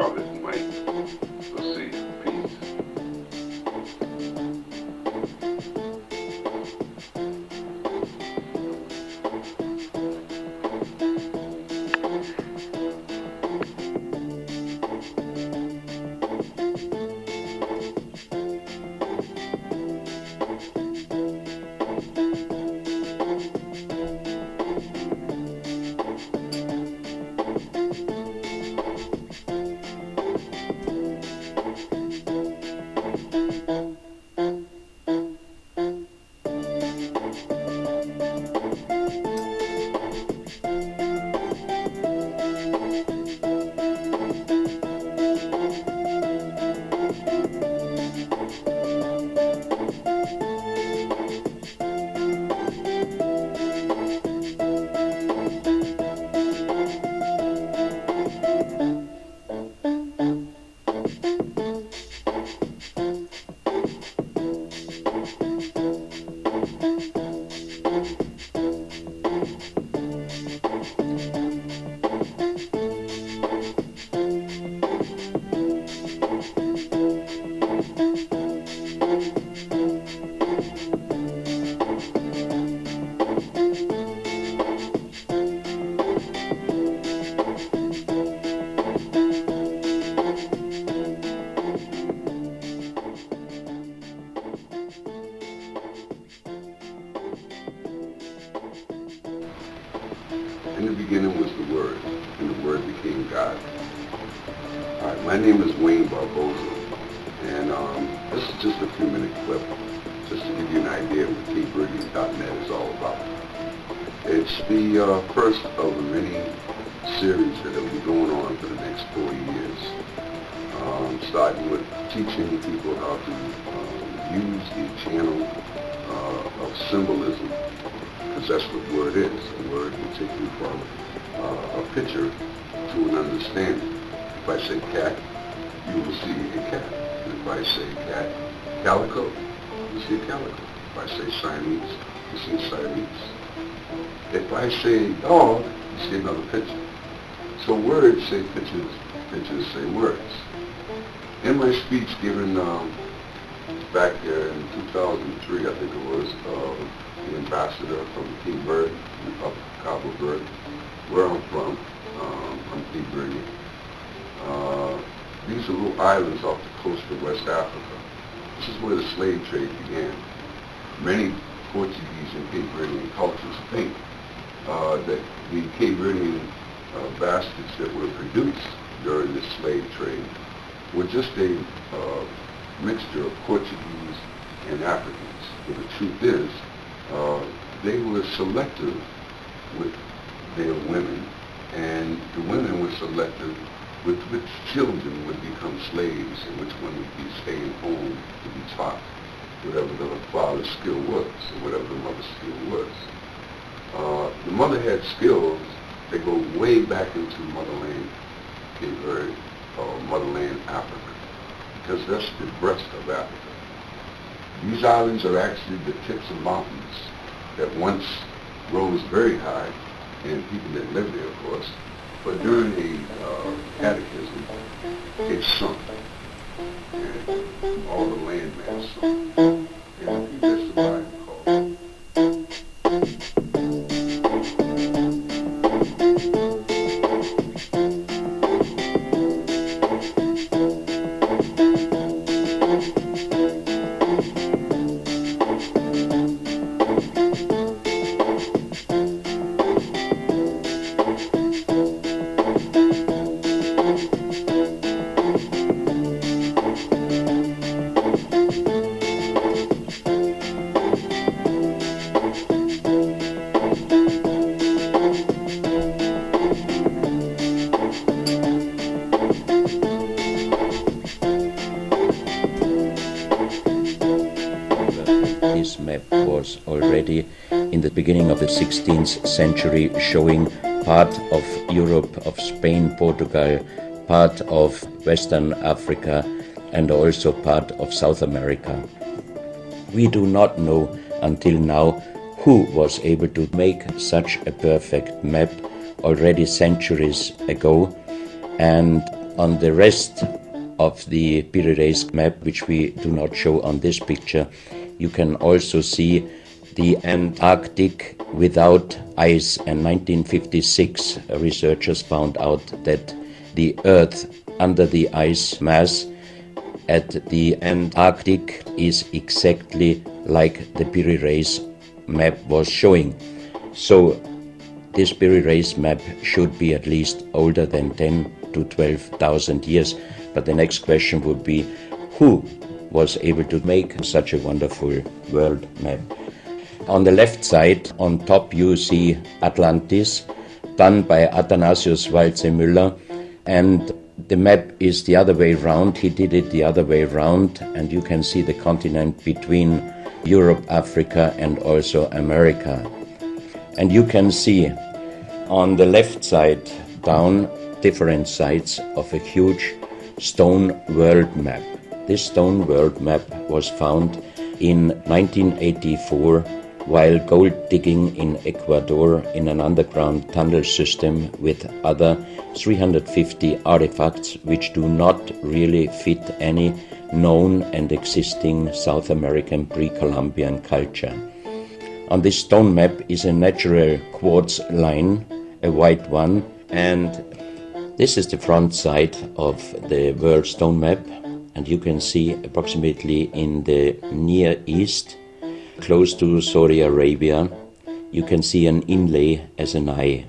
scarlet and white. We'll see. Peace. In the beginning was the Word, and the Word became God. All right, my name is Wayne Barboza, and this is just a few-minute clip, just to give you an idea of what CapeVerdean.net is all about. It's the first of many series that will be going on for the next 40 years, starting with teaching people how to use the channel of symbolism, because that's what word is. The word will take you from a picture to an understanding. If I say cat, you will see a cat. And if I say cat calico, you see a calico. If I say Siamese, you see a Siamese. If I say dog, you see another picture. So words say pictures, pictures say words. In my speech given back there in 2003, I think it was, the ambassador from Cape Verde, up Cabo Verde, where I'm from, I'm Cape Verde. These are little islands off the coast of West Africa. This is where the slave trade began. Many Portuguese and Cape Verdean cultures think that the Cape Verdean baskets that were produced during this slave trade were just a mixture of Portuguese and Africans. But the truth is, they were selective with their women, and the women were selective with which children would become slaves and which one would be staying home to be taught whatever the father's skill was or whatever the mother's skill was. The mother had skills that go way back into motherland Cape Verde, or motherland Africa, because that's the breast of Africa. These islands are actually the tips of mountains that once rose very high, and people that lived there, of course, but during a cataclysm, it sunk, and all the land mass sunk, and the people that survived called. This map was already in the beginning of the 16th century showing part of Europe, of Spain, Portugal, part of Western Africa, and also part of South America. We do not know until now who was able to make such a perfect map already centuries ago, and on the rest of the Piri Reis map, which we do not show on this picture, you can also see the Antarctic without ice. In 1956, researchers found out that the Earth under the ice mass at the Antarctic is exactly like the Piri Reis map was showing. So this Piri Reis map should be at least older than 10 to 12,000 years. But the next question would be, who was able to make such a wonderful world map? On the left side, on top, you see Atlantis, done by Athanasius Waldseemüller, and the map is the other way round. He did it the other way round, and you can see the continent between Europe, Africa, and also America. And you can see on the left side down different sides of a huge stone world map. This stone world map was found in 1984 while gold digging in Ecuador in an underground tunnel system with other 350 artifacts which do not really fit any known and existing South American pre-Columbian culture. On this stone map is a natural quartz line, a white one, and this is the front side of the world stone map, and you can see approximately in the Near East, close to Saudi Arabia, you can see an inlay as an eye.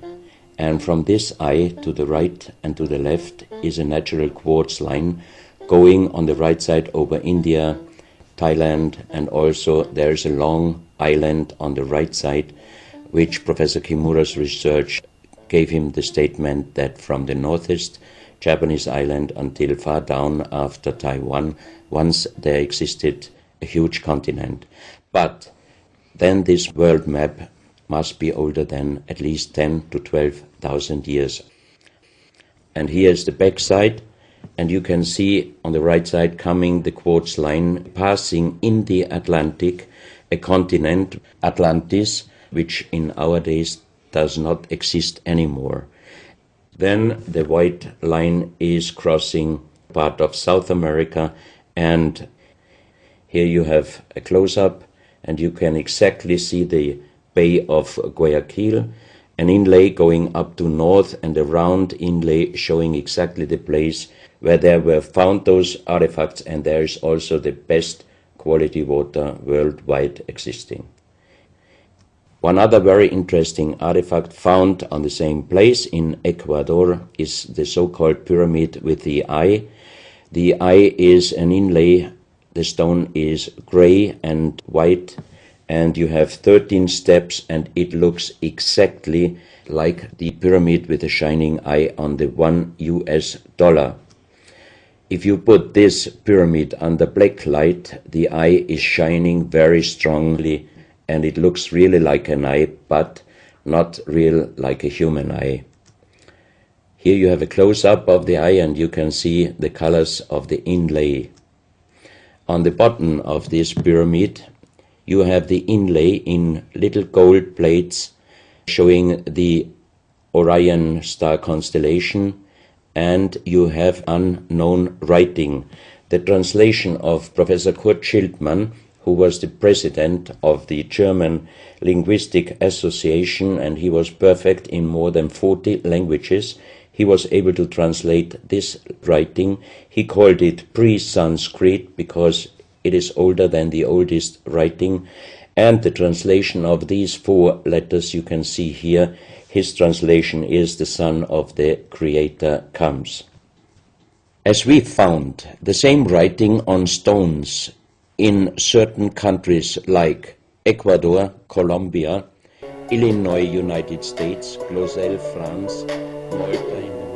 And from this eye to the right and to the left is a natural quartz line going on the right side over India, Thailand, and also there's a long island on the right side, which Professor Kimura's research gave him the statement that from the northeast Japanese island until far down after Taiwan, once there existed a huge continent. But then this world map must be older than at least 10 to 12,000 years. And here's the back side, and you can see on the right side coming the quartz line passing in the Atlantic, a continent, Atlantis, which in our days does not exist anymore. Then the white line is crossing part of South America, and here you have a close-up, and you can exactly see the Bay of Guayaquil, an inlay going up to north and a round inlay showing exactly the place where there were found those artifacts, and there is also the best quality water worldwide existing. One other very interesting artifact found on the same place in Ecuador is the so-called pyramid with the eye. The eye is an inlay, the stone is gray and white, and you have 13 steps, and it looks exactly like the pyramid with a shining eye on the $1. If you put this pyramid under black light, the eye is shining very strongly, and it looks really like an eye, but not real like a human eye. Here you have a close-up of the eye, and you can see the colors of the inlay. On the bottom of this pyramid, you have the inlay in little gold plates showing the Orion star constellation, and you have unknown writing. The translation of Professor Kurt Schildmann, who was the president of the German Linguistic Association, and he was perfect in more than 40 languages. He was able to translate this writing. He called it pre-Sanskrit because it is older than the oldest writing. And the translation of these 4 letters you can see here, his translation is "the Son of the Creator comes." As we found the same writing on stones in certain countries like Ecuador, Colombia, Illinois, United States, Clausel, France, Malta in the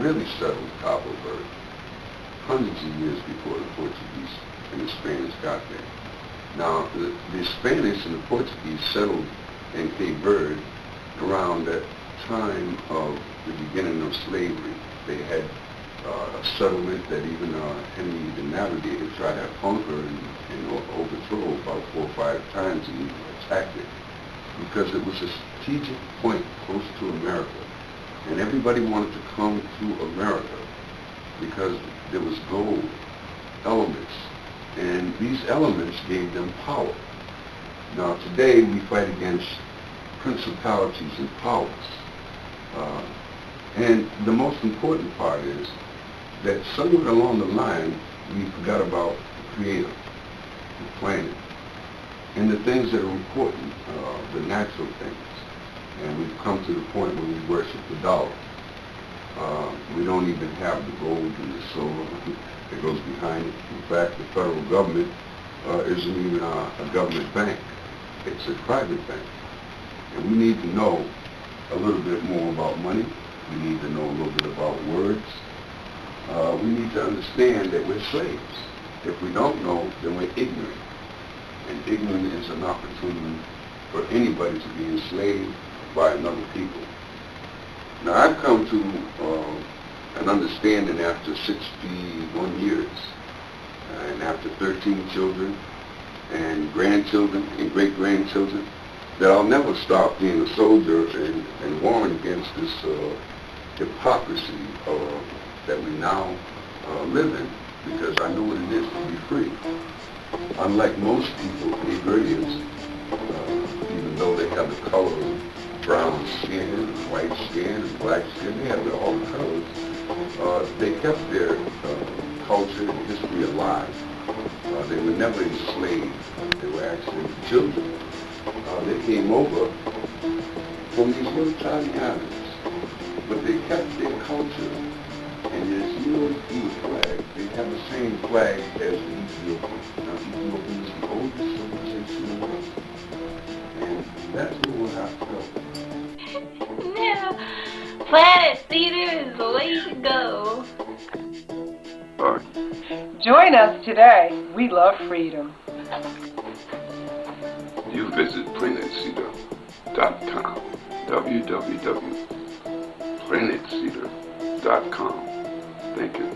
really settled Cabo Verde hundreds of years before the Portuguese and the Spanish got there. Now, the Spanish and the Portuguese settled in Cape Verde around that time of the beginning of slavery. They had a settlement that even Henry the Navigator tried to conquer and overthrow about 4 or 5 times, and he attacked it because it was a strategic point close to America. And everybody wanted to come to America because there was gold, elements, and these elements gave them power. Now today we fight against principalities and powers. And the most important part is that somewhere along the line we forgot about the Creator, the planet, and the things that are important, the natural things. And we've come to the point where we worship the dollar. We don't even have the gold and the silver that goes behind it. In fact, the federal government isn't even a government bank. It's a private bank. And we need to know a little bit more about money. We need to know a little bit about words. We need to understand that we're slaves. If we don't know, then we're ignorant. And ignorant is an opportunity for anybody to be enslaved by another people. Now, I've come to an understanding after 61 years, and after 13 children, and grandchildren, and great-grandchildren, that I'll never stop being a soldier and warring against this hypocrisy that we now live in, because I know what it is to be free. Unlike most people, Cape Verdeans, even though they have the color of brown skin, and white skin, and black skin, they have all the colors, they kept their culture and history alive. They were never enslaved. They were actually children. They came over from these little tiny islands, but they kept their culture. And there's no flag. They have the same flag as the Ethiopian. Now, Ethiopia is the oldest civilization in the world. And that's where we'll have to go. Yeah, Planet Theater is the way to go. Join us today. We love freedom. You visit planetcedar.com. www.planetcedar.com. Thank you.